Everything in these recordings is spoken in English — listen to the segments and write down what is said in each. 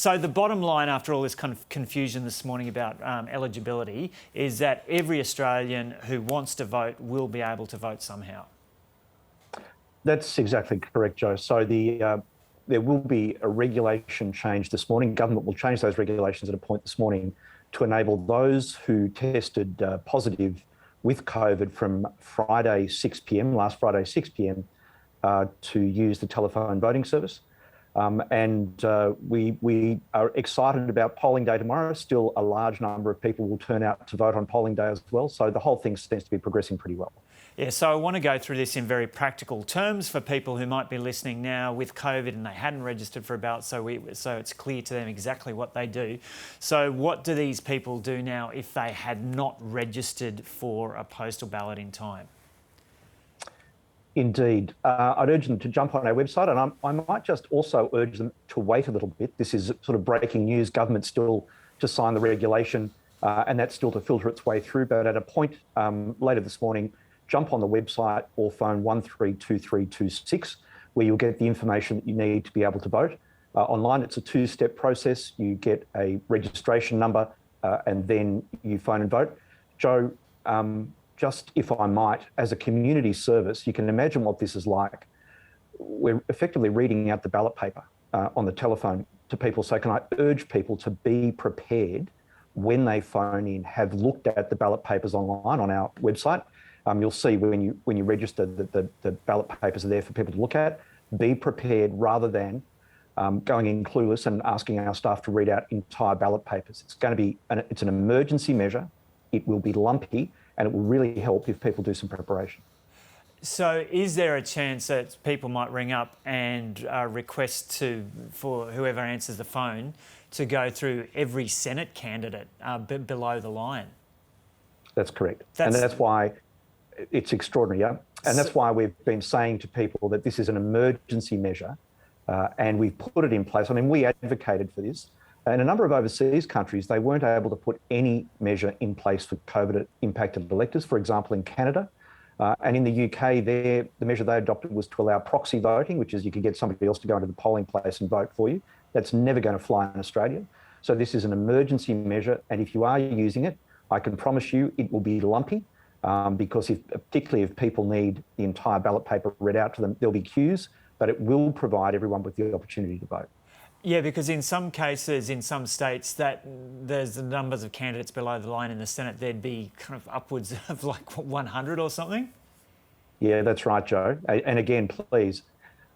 So the bottom line after all this kind of confusion this morning about eligibility is that every Australian who wants to vote will be able to vote somehow. That's exactly correct, Joe. So there will be a regulation change this morning. Government will change those regulations at a point this morning to enable those who tested positive with COVID from Friday 6 p.m, last Friday 6 p.m, to use the telephone voting service. We are excited about polling day tomorrow. Still a large number of people will turn out to vote on polling day as well. So the whole thing seems to be progressing pretty well. Yeah, so I want to go through this in very practical terms for people who might be listening now with COVID and they hadn't registered for a ballot, so it's clear to them exactly what they do. So what do these people do now if they had not registered for a postal ballot in time? Indeed. I'd urge them to jump on our website, and I might just also urge them to wait a little bit. This is sort of breaking news. Government still to sign the regulation, and that's still to filter its way through. But at a point later this morning, jump on the website or phone 132326, where you'll get the information that you need to be able to vote. Online, it's a two-step process. You get a registration number, and then you phone and vote. Joe, just if I might, as a community service, you can imagine what this is like. We're effectively reading out the ballot paper on the telephone to people. So can I urge people to be prepared when they phone in, have looked at the ballot papers online on our website. You'll see when you register that the ballot papers are there for people to look at. Be prepared rather than going in clueless and asking our staff to read out entire ballot papers. It's going to be it's an emergency measure. It will be lumpy, and it will really help if people do some preparation. So is there a chance that people might ring up and request for whoever answers the phone to go through every Senate candidate below the line? That's correct. And that's why it's extraordinary, yeah? And that's why we've been saying to people that this is an emergency measure, and we've put it in place. I mean, we advocated for this. In a number of overseas countries, they weren't able to put any measure in place for COVID-impacted electors. For example, in Canada and in the UK, the measure they adopted was to allow proxy voting, which is you could get somebody else to go into the polling place and vote for you. That's never going to fly in Australia. So this is an emergency measure, and if you are using it, I can promise you it will be lumpy, because particularly if people need the entire ballot paper read out to them, there'll be queues, but it will provide everyone with the opportunity to vote. Yeah, because in some cases, in some states, that there's the numbers of candidates below the line in the Senate, there'd be kind of upwards of like 100 or something. Yeah, that's right, Joe. And again, please,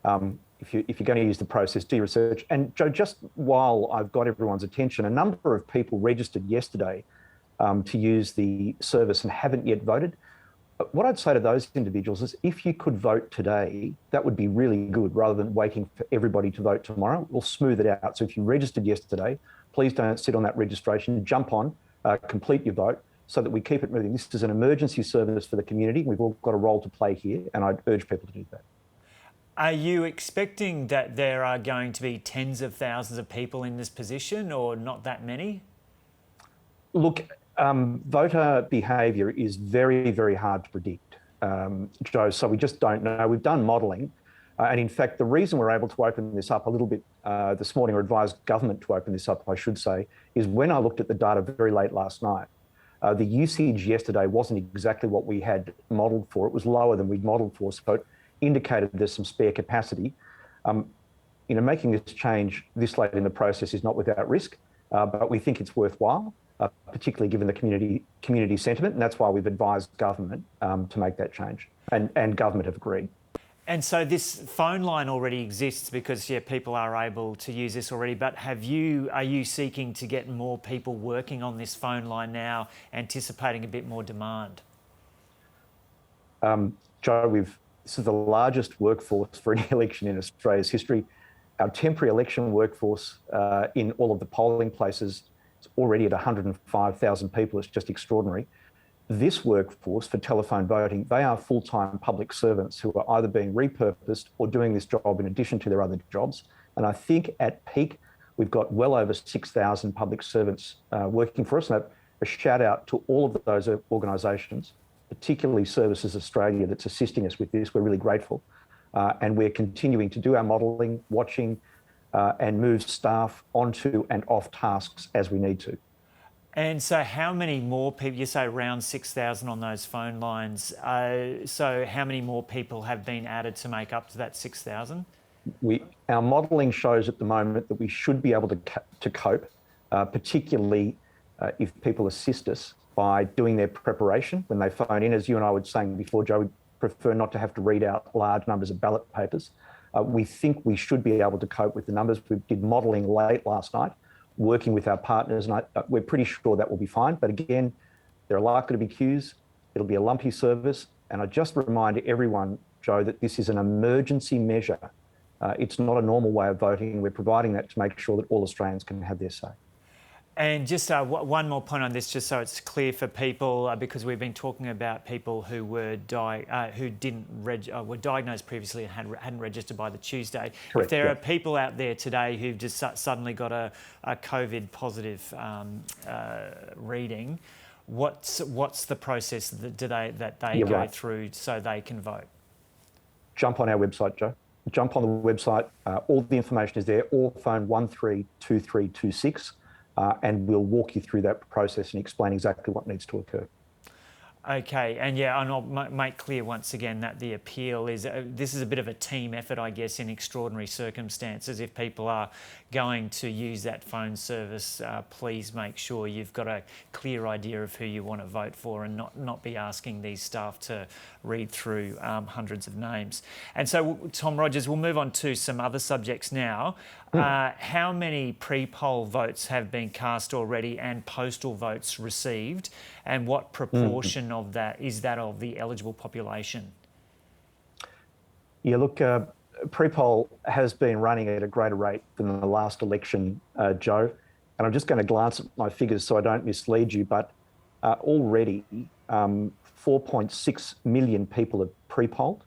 if you're going to use the process, do your research. And Joe, just while I've got everyone's attention, a number of people registered yesterday to use the service and haven't yet voted. What I'd say to those individuals is if you could vote today, that would be really good rather than waiting for everybody to vote tomorrow. We'll smooth it out. So if you registered yesterday, please don't sit on that registration. Jump on, complete your vote so that we keep it moving. This is an emergency service for the community. We've all got a role to play here, and I'd urge people to do that. Are you expecting that there are going to be tens of thousands of people in this position or not that many? Look, voter behaviour is very, very hard to predict, Joe, so we just don't know. We've done modelling, and in fact, the reason we're able to open this up a little bit this morning, or advised government to open this up, I should say, is when I looked at the data very late last night, the usage yesterday wasn't exactly what we had modelled for. It was lower than we'd modelled for, so it indicated there's some spare capacity. Making this change this late in the process is not without risk, but we think it's worthwhile. Particularly given the community sentiment, and that's why we've advised government to make that change, and government have agreed. And so this phone line already exists because people are able to use this already. But are you seeking to get more people working on this phone line now, anticipating a bit more demand? Joe, this is the largest workforce for any election in Australia's history. Our temporary election workforce in all of the polling places already at 105,000 people. It's just extraordinary. This workforce for telephone voting, they are full-time public servants who are either being repurposed or doing this job in addition to their other jobs. And I think at peak, we've got well over 6,000 public servants working for us. And a shout out to all of those organisations, particularly Services Australia that's assisting us with this. We're really grateful. And we're continuing to do our modelling, watching, and move staff onto and off tasks as we need to. And so how many more people, you say around 6,000 on those phone lines, so how many more people have been added to make up to that 6,000? Our modelling shows at the moment that we should be able to cope, particularly if people assist us by doing their preparation when they phone in. As you and I were saying before, Joe, we prefer not to have to read out large numbers of ballot papers. We think we should be able to cope with the numbers. We did modelling late last night, working with our partners, and we're pretty sure that will be fine. But again, there are likely to be queues. It'll be a lumpy service. And I just remind everyone, Joe, that this is an emergency measure. It's not a normal way of voting. We're providing that to make sure that all Australians can have their say. And just one more point on this, just so it's clear for people, because we've been talking about people who were were diagnosed previously and hadn't registered by the Tuesday. Correct, if there are people out there today who've just suddenly got a COVID positive reading, what's the process that they go through so they can vote? Jump on our website, Joe. Jump on the website. All the information is there, or phone 132326. And we'll walk you through that process and explain exactly what needs to occur. Okay, and yeah, and I'll make clear once again that the appeal is, this is a bit of a team effort, I guess, in extraordinary circumstances. If people are going to use that phone service, please make sure you've got a clear idea of who you want to vote for and not be asking these staff to read through hundreds of names. And so, Tom Rogers, we'll move on to some other subjects now. How many pre-poll votes have been cast already and postal votes received, and what proportion of that is that of the eligible population? Yeah, look, pre-poll has been running at a greater rate than the last election, Joe. And I'm just going to glance at my figures so I don't mislead you, but already 4.6 million people have pre-polled,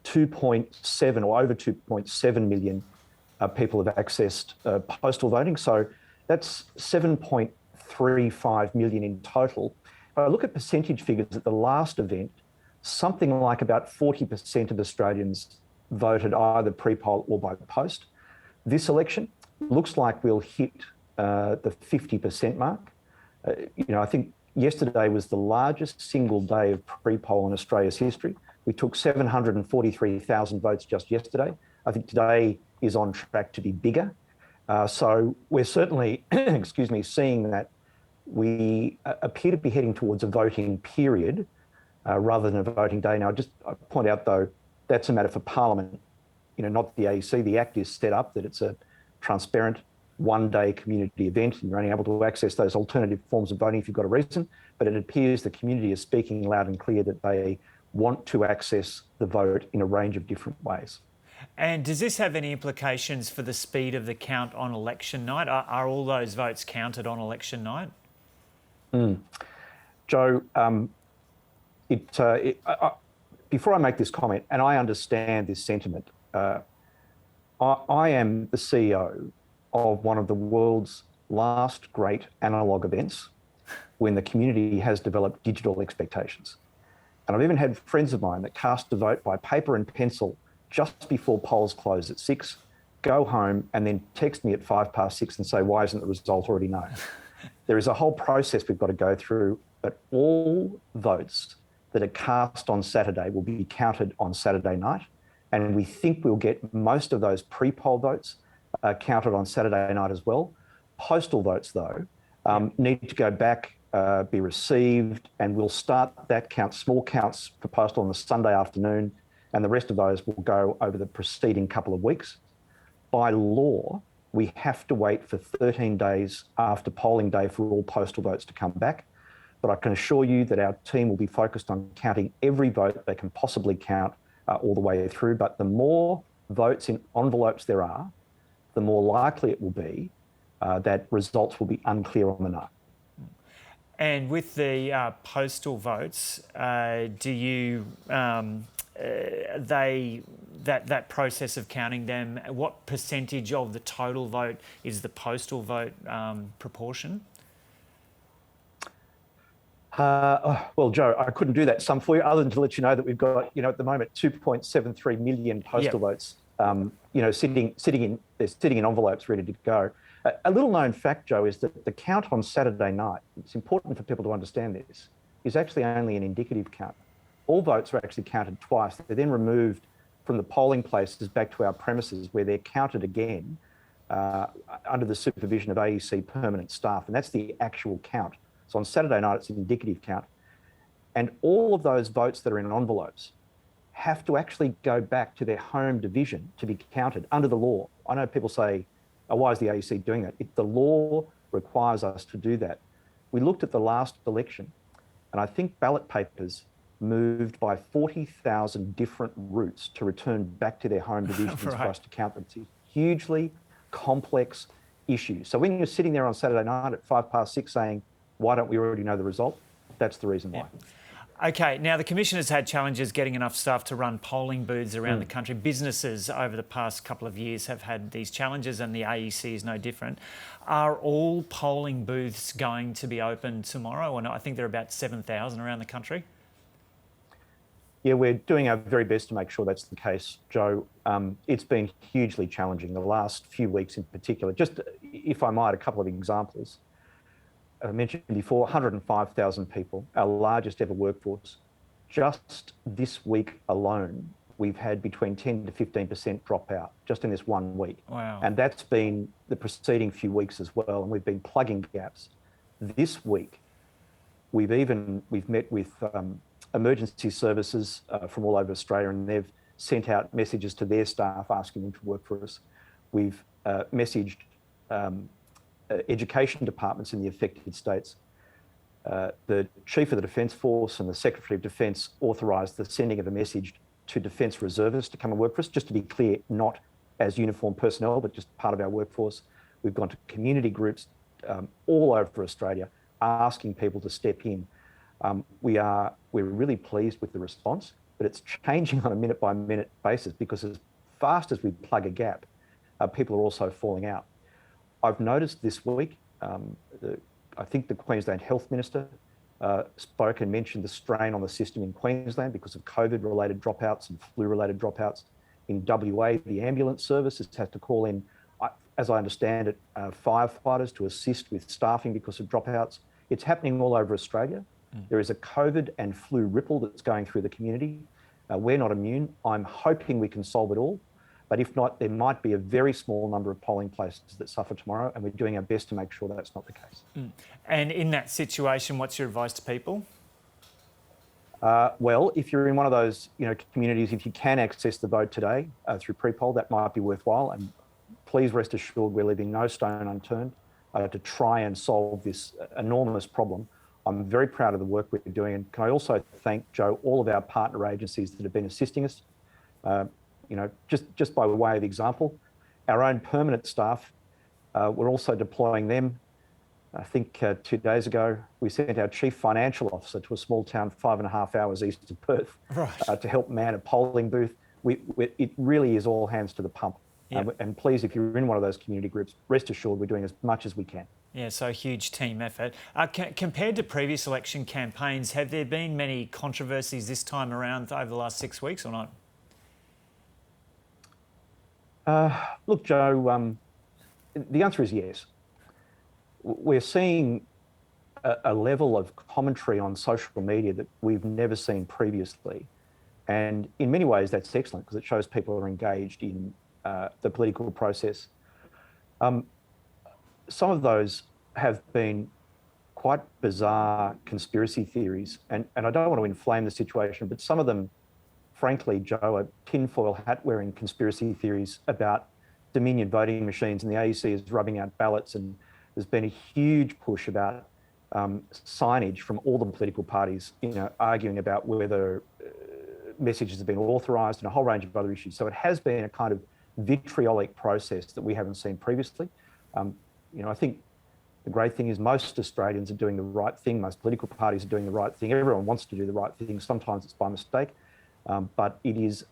2.7 or over 2.7 million people have accessed postal voting. So that's 7.35 million in total. If I look at percentage figures at the last event, something like about 40% of Australians voted either pre-poll or by post. This election looks like we'll hit the 50% mark. I think yesterday was the largest single day of pre-poll in Australia's history. We took 743,000 votes just yesterday. I think today is on track to be bigger. So we're certainly, seeing that we appear to be heading towards a voting period rather than a voting day. Now, I point out, though, that's a matter for Parliament, not the AEC. The Act is set up that it's a transparent one-day community event, and you're only able to access those alternative forms of voting if you've got a reason. But it appears the community is speaking loud and clear that they want to access the vote in a range of different ways. And does this have any implications for the speed of the count on election night? Are all those votes counted on election night? Joe, before I make this comment, and I understand this sentiment, I am the CEO of one of the world's last great analogue events when the community has developed digital expectations. And I've even had friends of mine that cast a vote by paper and pencil just before polls close at 6, go home and then text me at 6:05 and say, why isn't the result already known? There is a whole process we've got to go through, but all votes that are cast on Saturday will be counted on Saturday night. And we think we'll get most of those pre-poll votes counted on Saturday night as well. Postal votes, though, need to go back, be received, and we'll start that count, small counts for postal on the Sunday afternoon, and the rest of those will go over the preceding couple of weeks. By law, we have to wait for 13 days after polling day for all postal votes to come back. But I can assure you that our team will be focused on counting every vote they can possibly count all the way through. But the more votes in envelopes there are, the more likely it will be that results will be unclear on the night. And with the postal votes, do you that process of counting them? What percentage of the total vote is the postal vote proportion? Well, Joe, I couldn't do that sum for you other than to let you know that we've got, at the moment, 2.73 million postal votes sitting in envelopes ready to go. A little known fact, Joe, is that the count on Saturday night, it's important for people to understand this, is actually only an indicative count. All votes are actually counted twice. They're then removed from the polling places back to our premises where they're counted again under the supervision of AEC permanent staff, and that's the actual count. So on Saturday night, it's an indicative count. And all of those votes that are in envelopes have to actually go back to their home division to be counted under the law. I know people say, oh, why is the AEC doing that? The law requires us to do that. We looked at the last election, and I think ballot papers moved by 40,000 different routes to return back to their home divisions Right. for us to count them. It's a hugely complex issue. So when you're sitting there on Saturday night at 6:05 saying, why don't we already know the result? That's the reason why. Yeah. Okay, now the Commission has had challenges getting enough staff to run polling booths around the country. Businesses over the past couple of years have had these challenges, and the AEC is no different. Are all polling booths going to be open tomorrow? Or not? I think there are about 7,000 around the country. Yeah, we're doing our very best to make sure that's the case, Joe. It's been hugely challenging the last few weeks in particular. Just, if I might, a couple of examples. I mentioned before, 105,000 people, our largest ever workforce. Just this week alone, we've had between 10 to 15% dropout just in this 1 week. Wow. And that's been the preceding few weeks as well. And we've been plugging gaps. This week, we've met with emergency services from all over Australia, and they've sent out messages to their staff asking them to work for us. We've messaged education departments in the affected states. The Chief of the Defence Force and the Secretary of Defence authorised the sending of a message to Defence reservists to come and work for us, just to be clear, not as uniformed personnel, but just part of our workforce. We've gone to community groups all over Australia asking people to step in. We're really pleased with the response, but it's changing on a minute-by-minute basis because as fast as we plug a gap, people are also falling out. I've noticed this week, I think the Queensland Health Minister spoke and mentioned the strain on the system in Queensland because of COVID-related dropouts and flu-related dropouts. In WA, the ambulance service has had to call in, as I understand it, firefighters to assist with staffing because of dropouts. It's happening all over Australia. There is a COVID and flu ripple that's going through the community. We're not immune. I'm hoping we can solve it all. But if not, there might be a very small number of polling places that suffer tomorrow, and we're doing our best to make sure that's not the case. And in that situation, what's your advice to people? Well, if you're in one of those communities, if you can access the vote today through pre-poll, that might be worthwhile. And please rest assured we're leaving no stone unturned to try and solve this enormous problem. I'm very proud of the work we're doing. And can I also thank, Joe, all of our partner agencies that have been assisting us. Just by way of example, our own permanent staff, we're also deploying them. I think 2 days ago, we sent our chief financial officer to a small town 5.5 hours east of Perth to help man a polling booth. It really is all hands to the pump. Yep. And please, if you're in one of those community groups, rest assured we're doing as much as we can. Yeah, so a huge team effort. Compared to previous election campaigns, have there been many controversies this time around over the last 6 weeks or not? Look, Joe, the answer is yes. We're seeing a level of commentary on social media that we've never seen previously. And in many ways, that's excellent because it shows people are engaged in the political process. Some of those have been quite bizarre conspiracy theories. And I don't want to inflame the situation, but some of them, frankly, Joe, are tinfoil hat-wearing conspiracy theories about Dominion voting machines, and the AEC is rubbing out ballots, and there's been a huge push about signage from all the political parties, arguing about whether messages have been authorised and a whole range of other issues. So it has been a kind of vitriolic process that we haven't seen previously. I think the great thing is most Australians are doing the right thing. Most political parties are doing the right thing. Everyone wants to do the right thing. Sometimes it's by mistake. But it is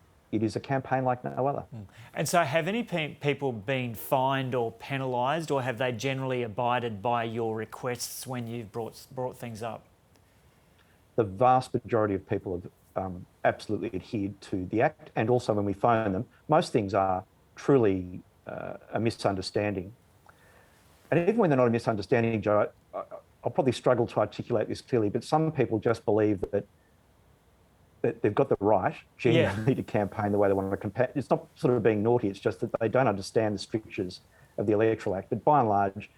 a campaign like no other. And so have any people been fined or penalised, or have they generally abided by your requests when you've brought things up? The vast majority of people absolutely adhered to the Act. And also when we phone them, most things are truly a misunderstanding. And even when they're not a misunderstanding, Joe, I'll probably struggle to articulate this clearly, but some people just believe that they've got the right genuinely to campaign the way they want to campaign. It's not sort of being naughty, it's just that they don't understand the strictures of the Electoral Act. But by and large,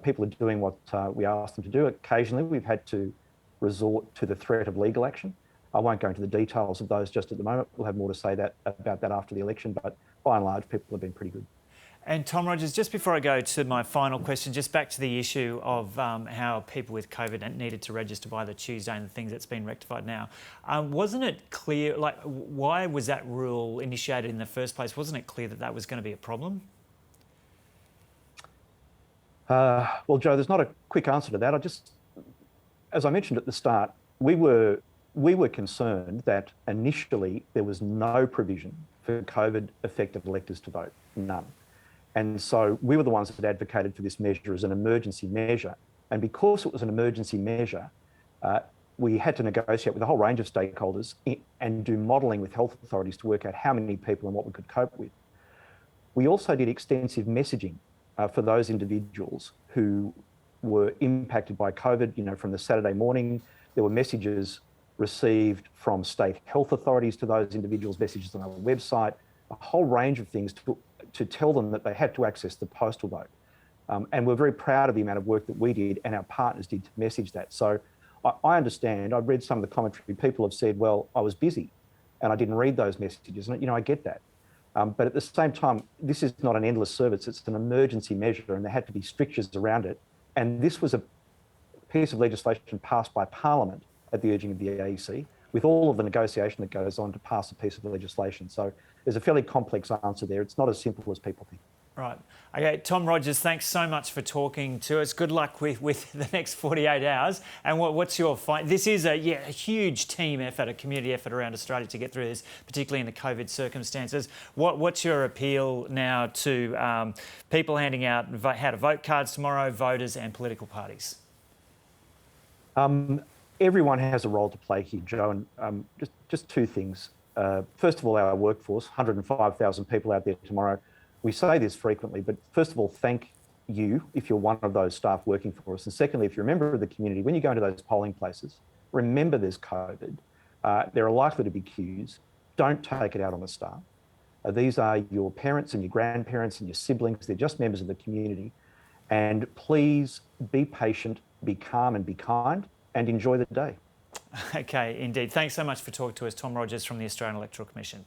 people are doing what we ask them to do. Occasionally, we've had to resort to the threat of legal action. I won't go into the details of those just at the moment. We'll have more to say about that after the election, but by and large, people have been pretty good. And Tom Rogers, just before I go to my final question, just back to the issue of how people with COVID needed to register by the Tuesday and the things that's been rectified now. Wasn't it clear, like, why was that rule initiated in the first place? Wasn't it clear that that was going to be a problem? Well, Joe, there's not a quick answer to that. As I mentioned at the start, we were concerned that initially there was no provision for COVID-affected electors to vote, none. And so we were the ones that advocated for this measure as an emergency measure. And because it was an emergency measure, we had to negotiate with a whole range of stakeholders and do modelling with health authorities to work out how many people and what we could cope with. We also did extensive messaging for those individuals who were impacted by COVID. You know, from the Saturday morning, there were messages received from state health authorities to those individuals, messages on our website, a whole range of things to tell them that they had to access the postal vote. And we're very proud of the amount of work that we did and our partners did to message that. So I understand, I've read some of the commentary, people have said, well, I was busy and I didn't read those messages. And, you know, I get that. But at the same time, this is not an endless service, it's an emergency measure and there had to be strictures around it. And this was a piece of legislation passed by Parliament at the urging of the AEC, with all of the negotiation that goes on to pass a piece of legislation. So there's a fairly complex answer there. It's not as simple as people think. Right. Okay, Tom Rogers, thanks so much for talking to us. Good luck with the next 48 hours. And what's your fight? This is a huge team effort, a community effort around Australia to get through this, particularly in the COVID circumstances. What's your appeal now to people handing out how to vote cards tomorrow, voters and political parties? Everyone has a role to play here, Joe, and just two things. First of all, our workforce, 105,000 people out there tomorrow. We say this frequently, but first of all, thank you if you're one of those staff working for us. And secondly, if you're a member of the community, when you go into those polling places, remember there's COVID. There are likely to be queues. Don't take it out on the staff. These are your parents and your grandparents and your siblings. They're just members of the community. And please be patient, be calm and be kind, and enjoy the day. Okay, indeed. Thanks so much for talking to us, Tom Rogers from the Australian Electoral Commission.